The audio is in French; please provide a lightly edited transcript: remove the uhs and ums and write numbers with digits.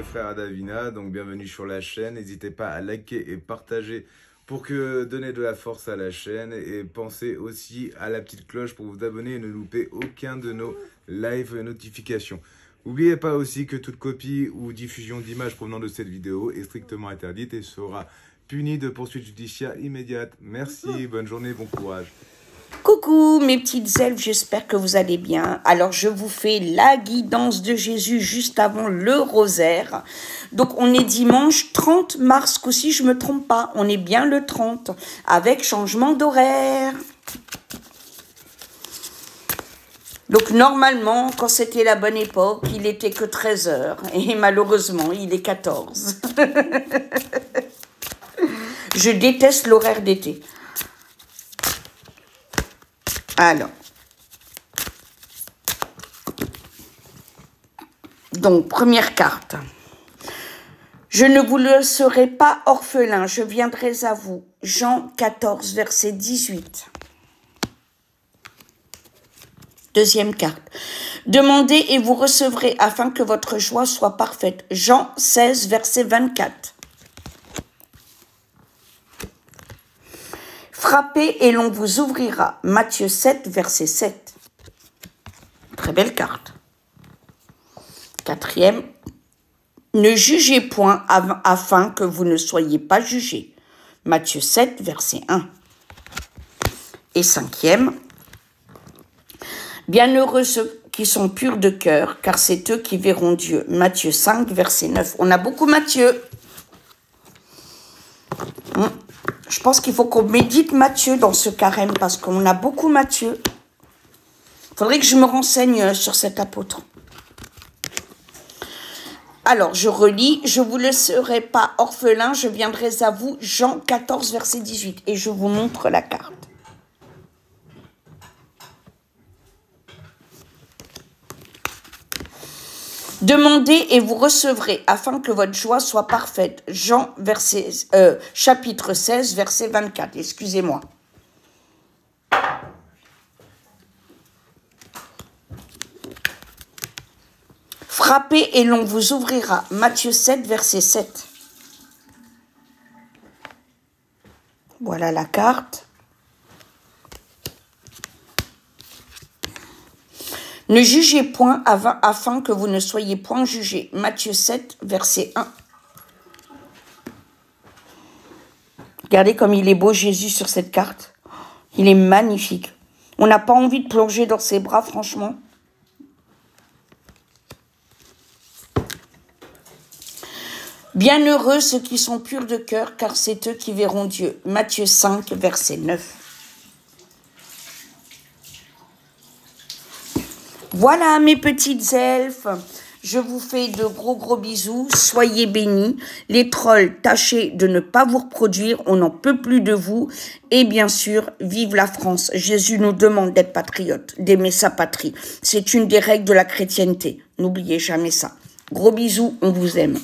le frère Davina, donc bienvenue sur la chaîne. N'hésitez pas à liker et partager pour que donner de la force à la chaîne. Et pensez aussi à la petite cloche pour vous abonner et ne louper aucun de nos live notifications. N'oubliez pas aussi que toute copie ou diffusion d'images provenant de cette vidéo est strictement interdite et sera punie de poursuites judiciaires immédiates. Merci, bonne journée, bon courage. Coucou mes petites elfes, j'espère que vous allez bien. Alors je vous fais la guidance de Jésus juste avant le rosaire. Donc on est dimanche 30 mars, qu'aussi je me trompe pas, on est bien le 30, avec changement d'horaire. Donc normalement, quand c'était la bonne époque, il était que 13 h et malheureusement, il est 14. Je déteste l'horaire d'été. Alors, donc, première carte. Je ne vous laisserai pas orphelin, je viendrai à vous. Jean 14, verset 18. Deuxième carte. Demandez et vous recevrez afin que votre joie soit parfaite. Jean 16, verset 24. Frappez et l'on vous ouvrira. Matthieu 7, verset 7. Très belle carte. Quatrième. Ne jugez point afin que vous ne soyez pas jugés. Matthieu 7, verset 1. Et cinquième. Bienheureux ceux qui sont purs de cœur, car c'est eux qui verront Dieu. Matthieu 5, verset 9. On a beaucoup Matthieu. Je pense qu'il faut qu'on médite Matthieu dans ce carême parce qu'on a beaucoup Matthieu. Il faudrait que je me renseigne sur cet apôtre. Alors, je relis. Je ne vous laisserai pas orphelin, je viendrai à vous. Jean 14, verset 18. Et je vous montre la carte. Demandez et vous recevrez afin que votre joie soit parfaite. Jean chapitre 16, verset 24. Excusez-moi. Frappez et l'on vous ouvrira. Matthieu 7, verset 7. Voilà la carte. Ne jugez point afin que vous ne soyez point jugés. Matthieu 7, verset 1. Regardez comme il est beau Jésus sur cette carte. Il est magnifique. On n'a pas envie de plonger dans ses bras, franchement. Bienheureux ceux qui sont purs de cœur, car c'est eux qui verront Dieu. Matthieu 5, verset 9. Voilà mes petites elfes, je vous fais de gros bisous, soyez bénis. Les trolls, tâchez de ne pas vous reproduire, on n'en peut plus de vous. Et bien sûr, vive la France. Jésus nous demande d'être patriotes, d'aimer sa patrie. C'est une des règles de la chrétienté, n'oubliez jamais ça. Gros bisous, on vous aime.